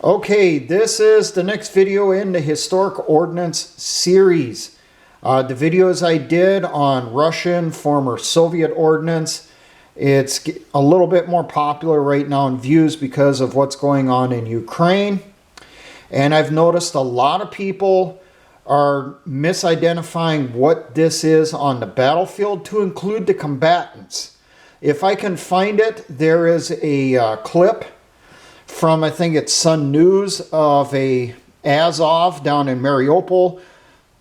Okay, this is the next video in the Historic Ordnance series. The videos I did on Russian, former Soviet ordnance, it's a little bit more popular right now in views because of what's going on in Ukraine. And I've noticed a lot of people are misidentifying what this is on the battlefield to include the combatants. If I can find it, there is a clip from, I think it's Sun News, of a Azov down in Mariupol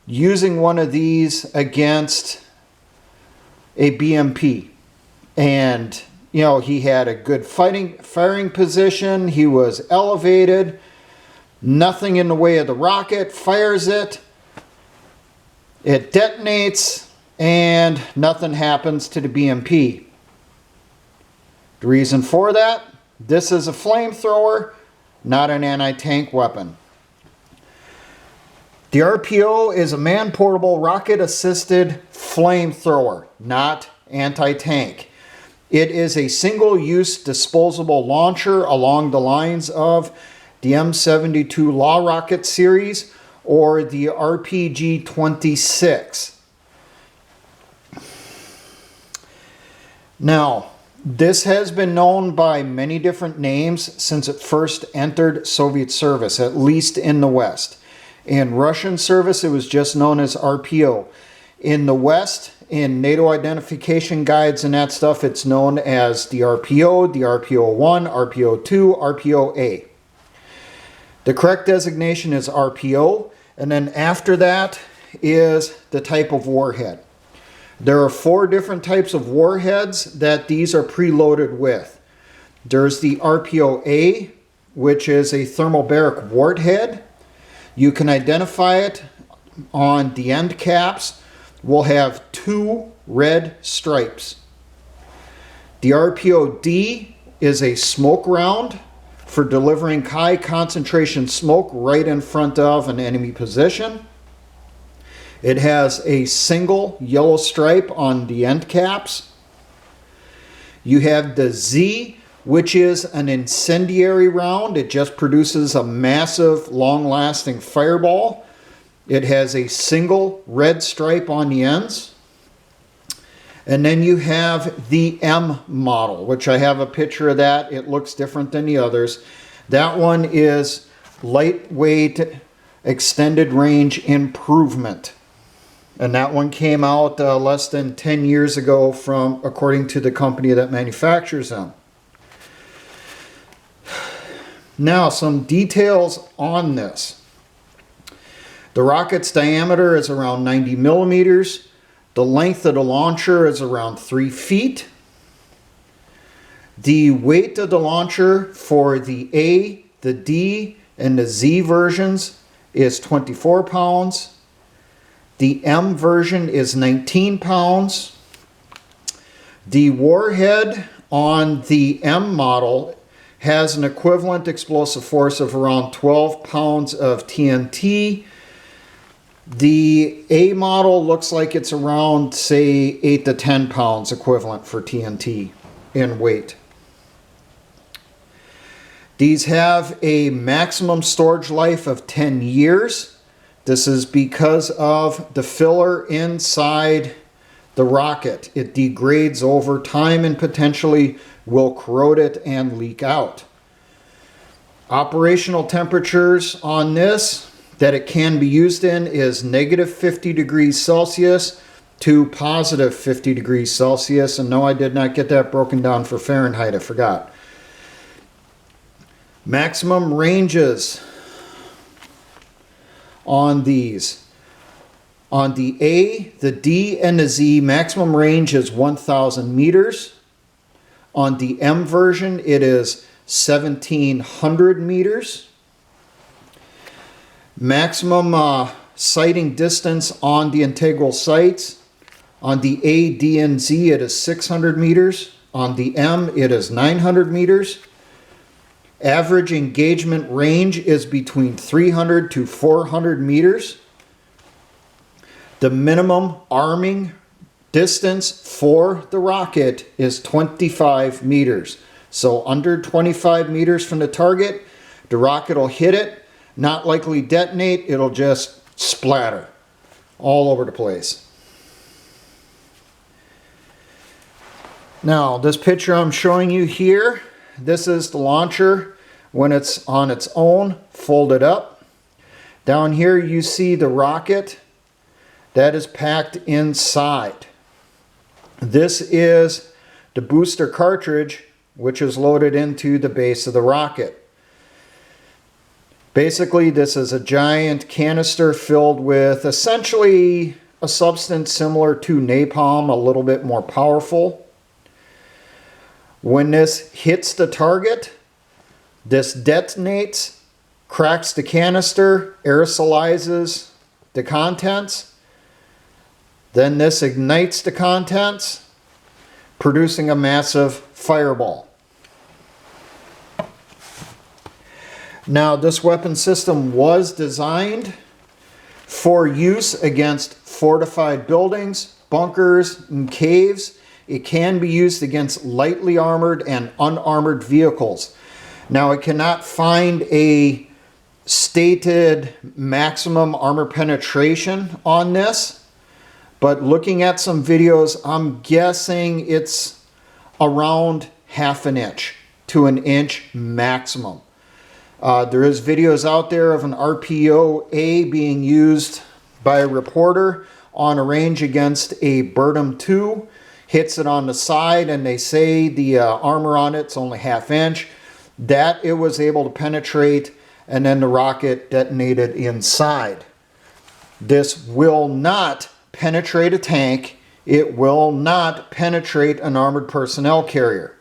using one of these against a BMP. And, you know, he had a good firing position. He was elevated. Nothing in the way of the rocket. Fires it. It detonates. And nothing happens to the BMP. The reason for that? This is a flamethrower, not an anti-tank weapon. The RPO is a man-portable rocket-assisted flamethrower, not anti-tank. It is a single-use disposable launcher along the lines of the M72 Law Rocket series or the RPG-26. Now, this has been known by many different names since it first entered Soviet service, at least in the West. In Russian service, it was just known as RPO. In the West, in NATO identification guides and that stuff, it's known as the RPO, the rpo-1, rpo-2, rpo-a. The correct designation is RPO, and then after that is the type of warhead. There are 4 different types of warheads that these are preloaded with. There's the rpo-a, which is a thermobaric warhead. You can identify it on the end caps. Will have 2 red stripes. The rpo-d is a smoke round for delivering high concentration smoke right in front of an enemy position. It has a single yellow stripe on the end caps. You have the Z, which is an incendiary round. It just produces a massive, long-lasting fireball. It has a single red stripe on the ends. And then you have the M model, which I have a picture of that. It looks different than the others. That one is lightweight, extended range improvement. And that one came out less than 10 years ago according to the company that manufactures them. Now, some details on this. The rocket's diameter is around 90 millimeters. The length of the launcher is around 3 feet. The weight of the launcher for the A, the D, and the Z versions is 24 pounds. The M version is 19 pounds. The warhead on the M model has an equivalent explosive force of around 12 pounds of TNT. The A model looks like it's around, say, 8 to 10 pounds equivalent for TNT in weight. These have a maximum storage life of 10 years. This is because of the filler inside the rocket. It degrades over time and potentially will corrode it and leak out. Operational temperatures on this that it can be used in is negative 50 degrees Celsius to positive 50 degrees Celsius. And no, I did not get that broken down for Fahrenheit. I forgot. Maximum ranges on these. On the A, the D, and the Z, maximum range is 1,000 meters. On the M version, it is 1,700 meters. Maximum sighting distance on the integral sights. On the A, D, and Z, it is 600 meters. On the M, it is 900 meters. Average engagement range is between 300 to 400 meters. The minimum arming distance for the rocket is 25 meters. So under 25 meters from the target, The rocket will hit it, not likely detonate, it'll just splatter all over the place. Now, this picture I'm showing you here, this is the launcher when it's on its own, folded up. Down here you see the rocket that is packed inside. This is the booster cartridge, which is loaded into the base of the rocket. Basically, this is a giant canister filled with essentially a substance similar to napalm, a little bit more powerful. When this hits the target, this detonates, cracks the canister, aerosolizes the contents. Then this ignites the contents, producing a massive fireball. Now, this weapon system was designed for use against fortified buildings, bunkers, and caves. It can be used against lightly armored and unarmored vehicles. Now, it cannot find a stated maximum armor penetration on this, but looking at some videos, I'm guessing it's around ½ an inch to an inch maximum. There is videos out there of an rpo-a being used by a reporter on a range against a Bertum 2. Hits it on the side, and they say the armor on it's only ½ inch. That it was able to penetrate, and then the rocket detonated inside. This will not penetrate a tank. It will not penetrate an armored personnel carrier.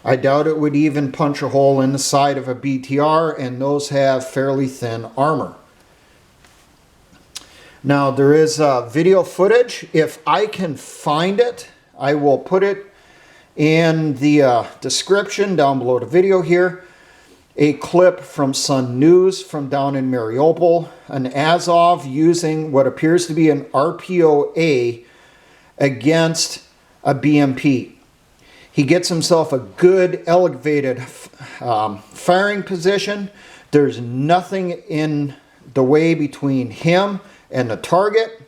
I doubt it would even punch a hole in the side of a BTR, and those have fairly thin armor. Now, there is video footage. If I can find it, I will put it in the description down below the video here. A clip from Sun News from down in Mariupol, an Azov using what appears to be an rpo-a against a BMP. He gets himself a good elevated firing position. There's nothing in the way between him and the target.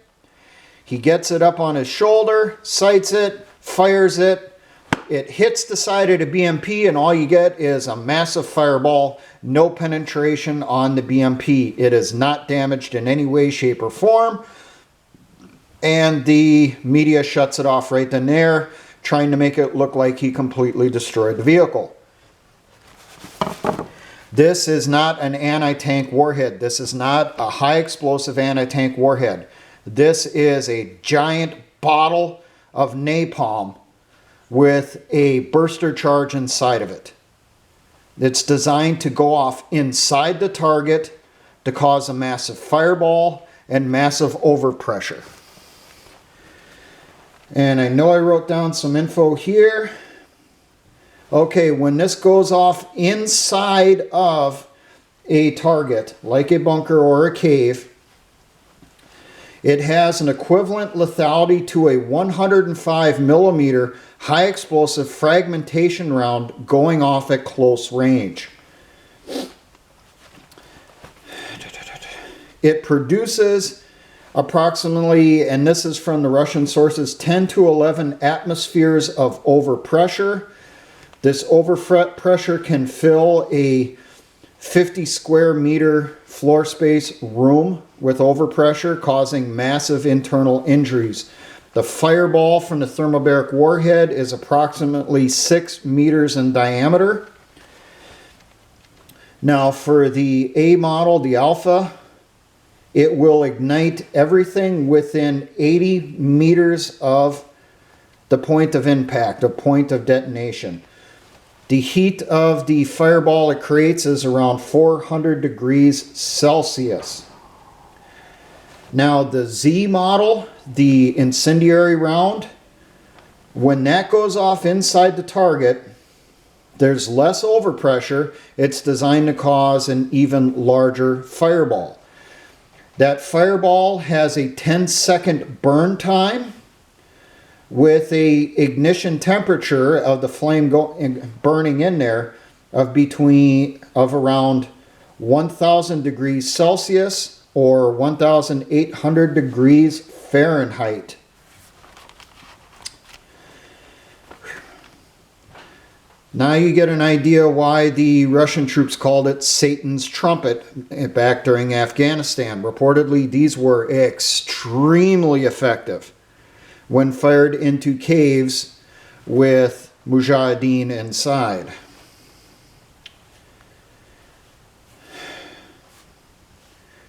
He gets it up on his shoulder, sights it, fires it. It hits the side of the BMP, and all you get is a massive fireball. No penetration on the BMP. It is not damaged in any way, shape, or form. And the media shuts it off right then and there, trying to make it look like he completely destroyed the vehicle. This is not an anti-tank warhead. This is not a high explosive anti-tank warhead. This is a giant bottle of napalm with a burster charge inside of it. It's designed to go off inside the target to cause a massive fireball and massive overpressure. And I know I wrote down some info here. Okay, when this goes off inside of a target, like a bunker or a cave, it has an equivalent lethality to a 105 millimeter high explosive fragmentation round going off at close range. It produces approximately, and this is from the Russian sources, 10 to 11 atmospheres of overpressure. This overpressure can fill a 50 square meter floor space room with overpressure, causing massive internal injuries. The fireball from the thermobaric warhead is approximately 6 meters in diameter. Now, for the A model, the Alpha, it will ignite everything within 80 meters of the point of impact, the point of detonation. The heat of the fireball it creates is around 400 degrees Celsius. Now, the Z model, the incendiary round, when that goes off inside the target, there's less overpressure. It's designed to cause an even larger fireball. That fireball has a 10-second burn time with a ignition temperature of the flame burning in there of around 1000 degrees Celsius or 1800 degrees Fahrenheit. Now you get an idea why the Russian troops called it Satan's trumpet back during Afghanistan. Reportedly, these were extremely effective when fired into caves with mujahideen inside.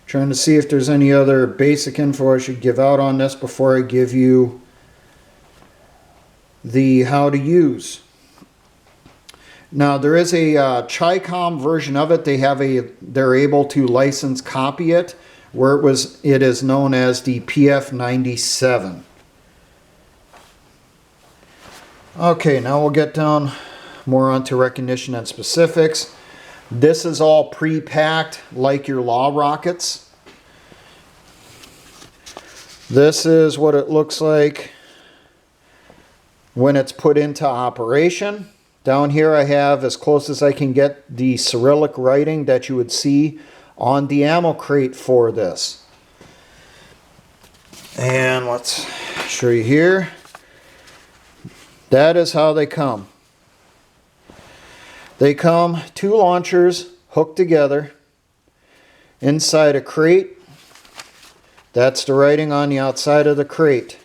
Trying to see if there's any other basic info I should give out on this before I give you the how to use. Now there is a Chi-Com version of it. They're able to license copy it, where it is known as the PF97. Okay, now we'll get down more onto recognition and specifics. This is all pre-packed like your law rockets. This is what it looks like when it's put into operation. Down here I have, as close as I can get, the Cyrillic writing that you would see on the ammo crate for this. And let's show you here. That is how they come. They come 2 launchers hooked together inside a crate. That's the writing on the outside of the crate.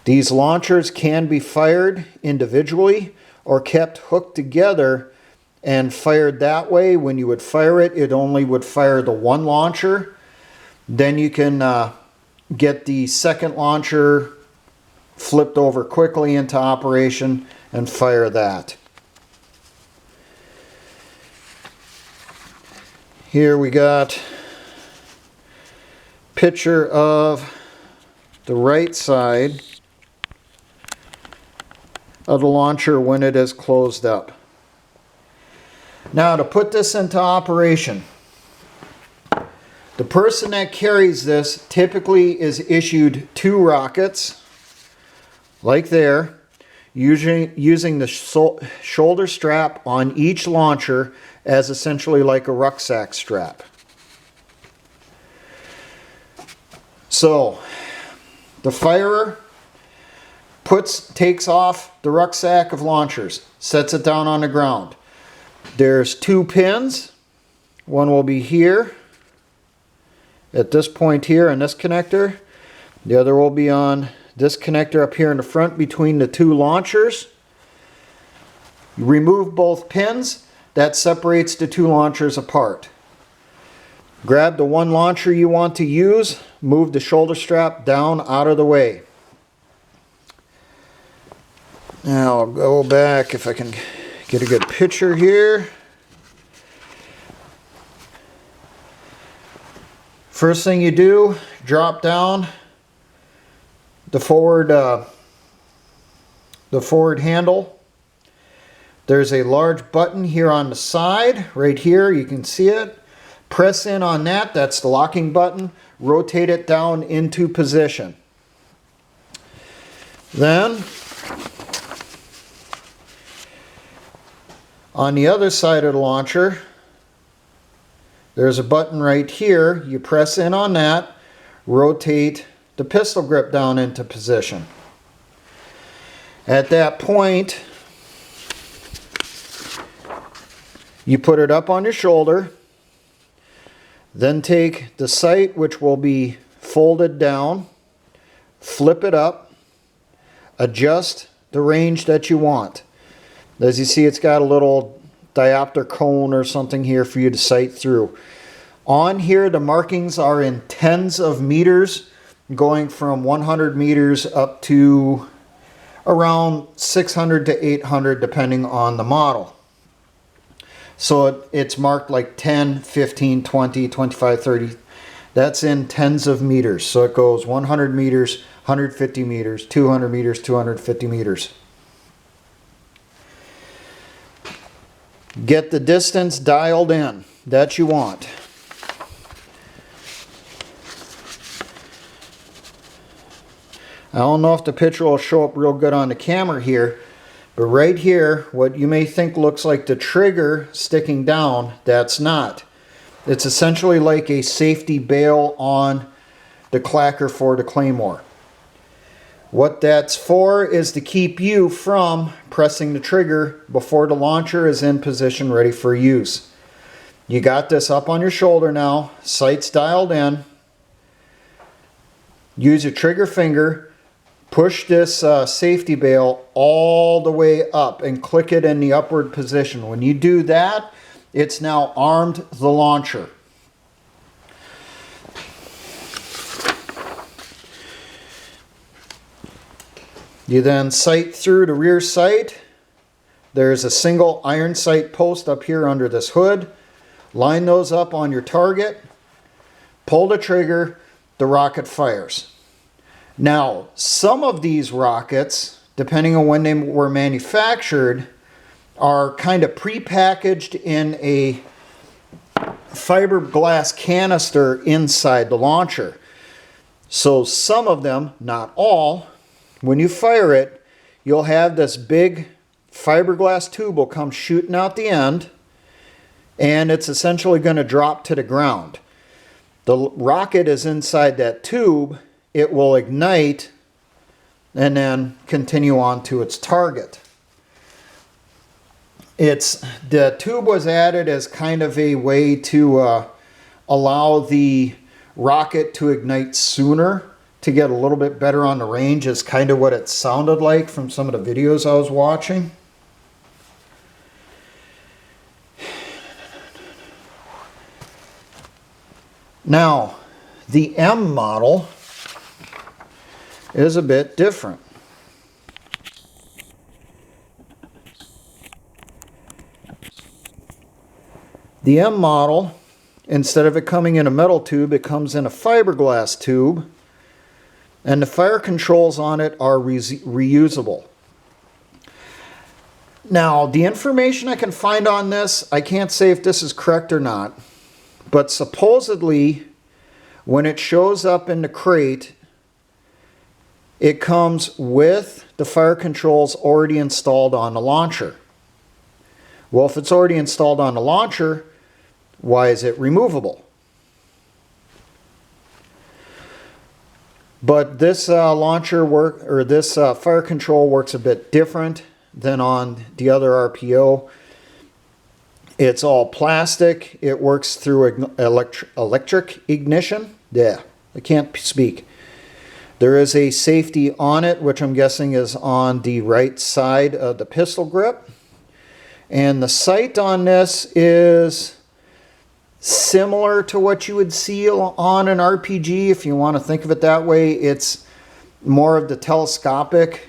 These launchers can be fired individually or kept hooked together and fired that way. When you would fire it, it only would fire the one launcher. Then you can get the second launcher flipped over quickly into operation and fire that. Here we got a picture of the right side of the launcher when it is closed up. Now to put this into operation, the person that carries this typically is issued 2 rockets, like there, using the shoulder strap on each launcher as essentially like a rucksack strap. So the firer takes off the rucksack of launchers, sets it down on the ground. There's 2 pins. One will be here at this point here in this connector. The other will be on this connector up here in the front between the 2 launchers. You remove both pins. That separates the 2 launchers apart. Grab the one launcher you want to use. Move the shoulder strap down out of the way. Now I'll go back if I can get a good picture here. First thing you do, drop down the forward handle. There's a large button here on the side, right here, you can see it. Press in on that, that's the locking button. Rotate it down into position. Then, on the other side of the launcher, there's a button right here. You press in on that, rotate the pistol grip down into position. At that point, you put it up on your shoulder, then take the sight, which will be folded down, flip it up, adjust the range that you want. As you see, it's got a little diopter cone or something here for you to sight through. On here, the markings are in tens of meters, going from 100 meters up to around 600 to 800, depending on the model. So it's marked like 10, 15, 20, 25, 30. That's in tens of meters. So it goes 100 meters, 150 meters, 200 meters, 250 meters. Get the distance dialed in that you want. I don't know if the picture will show up real good on the camera here, But right here, what you may think looks like the trigger sticking down, that's not. It's essentially like a safety bail on the clacker for the Claymore. What that's for is to keep you from pressing the trigger before the launcher is in position ready for use. You got this up on your shoulder now, sights dialed in. Use your trigger finger, push this safety bail all the way up and click it in the upward position. When you do that, it's now armed the launcher. You then sight through the rear sight. There's a single iron sight post up here under this hood. Line those up on your target. Pull the trigger. The rocket fires. Now, some of these rockets, depending on when they were manufactured, are kind of pre-packaged in a fiberglass canister inside the launcher. So some of them, not all, when you fire it, you'll have this big fiberglass tube will come shooting out the end, and it's essentially going to drop to the ground. The rocket is inside that tube. It will ignite and then continue on to its target. The tube was added as kind of a way to allow the rocket to ignite sooner, to get a little bit better on the range, is kind of what it sounded like from some of the videos I was watching. Now, the M model is a bit different. The M model, instead of it coming in a metal tube, it comes in a fiberglass tube, and the fire controls on it are reusable. Now, the information I can find on this, I can't say if this is correct or not, but supposedly when it shows up in the crate, it comes with the fire controls already installed on the launcher. Well, if it's already installed on the launcher, why is it removable? But this this fire control works a bit different than on the other RPO. It's all plastic. It works through electric ignition. Yeah, I can't speak. There is a safety on it, which I'm guessing is on the right side of the pistol grip. And the sight on this is similar to what you would see on an RPG, if you want to think of it that way. It's more of the telescopic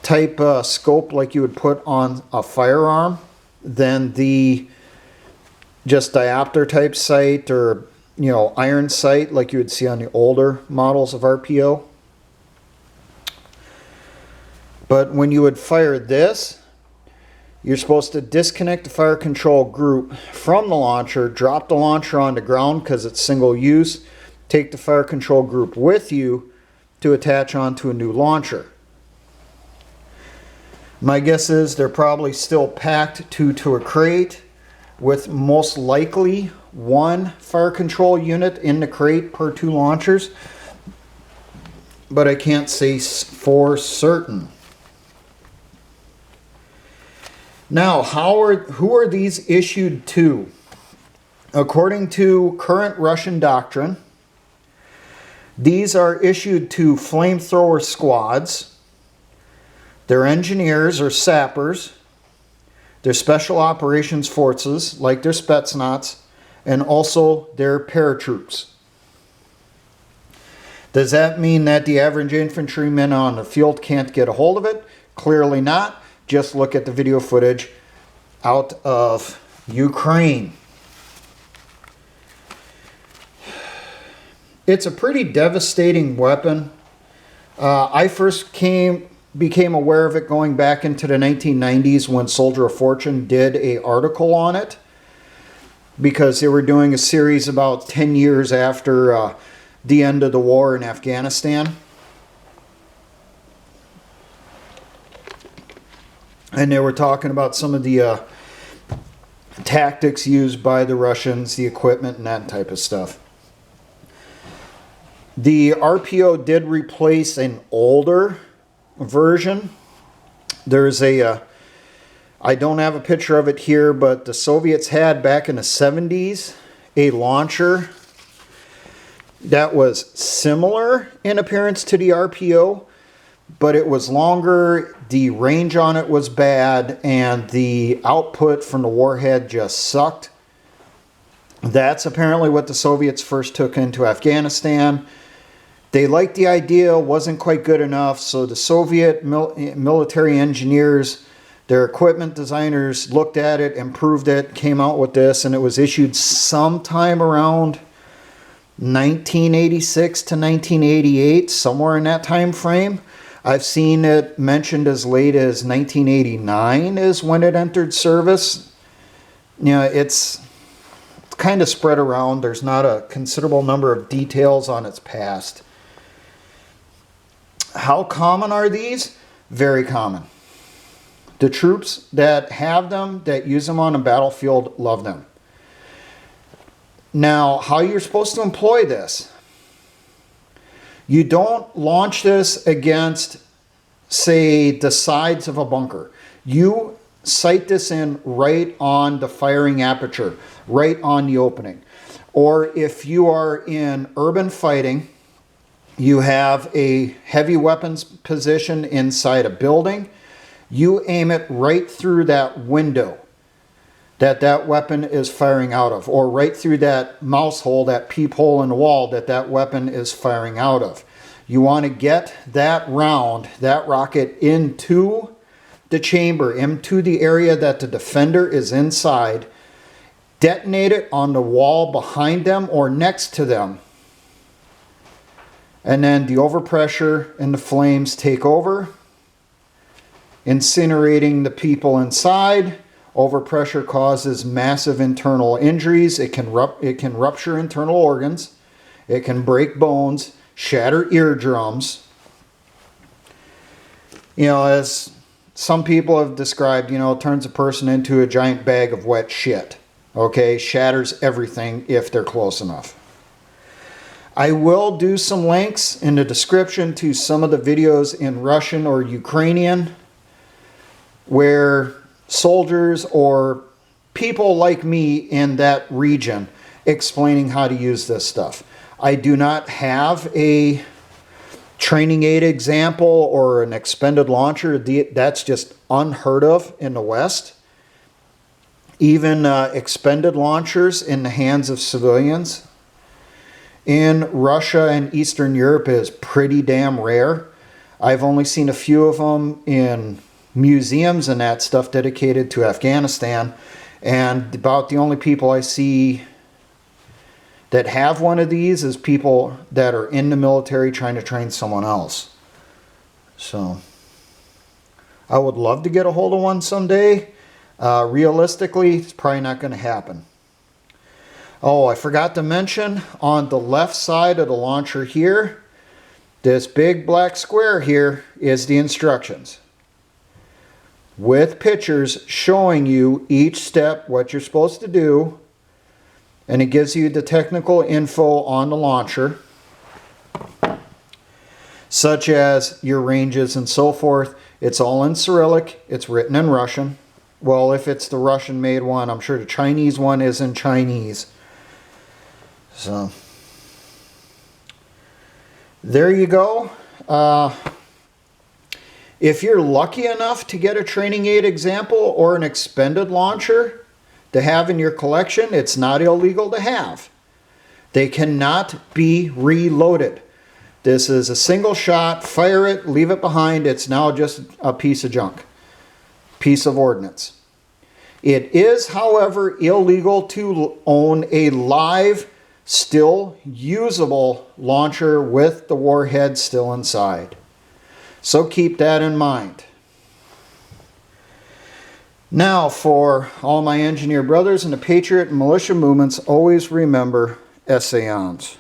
type scope like you would put on a firearm than the just diopter type sight or, you know, iron sight like you would see on the older models of RPO. But when you would fire this, you're supposed to disconnect the fire control group from the launcher, drop the launcher on the ground because it's single use, take the fire control group with you to attach onto a new launcher. My guess is they're probably still packed to a crate with most likely one fire control unit in the crate per 2 launchers, but I can't say for certain. Now, who are these issued to? According to current Russian doctrine, these are issued to flamethrower squads, their engineers or sappers, their special operations forces like their Spetsnaz, and also their paratroops. Does that mean that the average infantryman on the field can't get a hold of it? Clearly not. Just look at the video footage out of Ukraine. It's a pretty devastating weapon. I first became aware of it going back into the 1990s when Soldier of Fortune did an article on it, because they were doing a series about 10 years after the end of the war in Afghanistan. And they were talking about some of the tactics used by the Russians, the equipment, and that type of stuff. The RPO did replace an older version. There's a, I don't have a picture of it here, but the Soviets had back in the 70s a launcher that was similar in appearance to the RPO, but it was longer, the range on it was bad, and the output from the warhead just sucked. That's apparently what the Soviets first took into Afghanistan. They liked the idea, wasn't quite good enough, so the Soviet military engineers, their equipment designers looked at it, improved it, came out with this, and it was issued sometime around 1986 to 1988, somewhere in that time frame. I've seen it mentioned as late as 1989 is when it entered service. You know, it's kind of spread around. There's not a considerable number of details on its past. How common are these? Very common. The troops that have them, that use them on a battlefield, love them. Now, how you're supposed to employ this? You don't launch this against, say, the sides of a bunker. You sight this in right on the firing aperture, right on the opening. Or if you are in urban fighting, you have a heavy weapons position inside a building, you aim it right through that window that weapon is firing out of, or right through that mouse hole, that peephole in the wall that weapon is firing out of. You want to get that round, that rocket, into the chamber, into the area that the defender is inside, detonate it on the wall behind them or next to them, and then the overpressure and the flames take over, incinerating the people inside. Overpressure causes massive internal injuries. It can rupture internal organs. It can break bones, shatter eardrums. You know, as some people have described, you know, it turns a person into a giant bag of wet shit. Okay, shatters everything if they're close enough. I will do some links in the description to some of the videos in Russian or Ukrainian where soldiers or people like me in that region explaining how to use this stuff. I do not have a training aid example or an expended launcher. That's just unheard of in the West. Even expended launchers in the hands of civilians in Russia and Eastern Europe is pretty damn rare. I've only seen a few of them in museums and that stuff dedicated to Afghanistan, and about the only people I see that have one of these is people that are in the military trying to train someone else. So I would love to get a hold of one someday. Realistically, it's probably not going to happen. Oh, I forgot to mention, on the left side of the launcher here, this big black square here is the instructions, with pictures showing you each step, what you're supposed to do, and it gives you the technical info on the launcher, such as your ranges and so forth. It's all in Cyrillic. It's written in Russian. Well, if it's the Russian-made one, I'm sure the Chinese one is in Chinese. So, there you go. If you're lucky enough to get a training aid example or an expended launcher to have in your collection, it's not illegal to have. They cannot be reloaded. This is a single shot, fire it, leave it behind. It's now just a piece of junk, piece of ordnance. It is, however, illegal to own a live, still usable launcher with the warhead still inside. So keep that in mind. Now, for all my engineer brothers and the Patriot and militia movements, always remember essayons.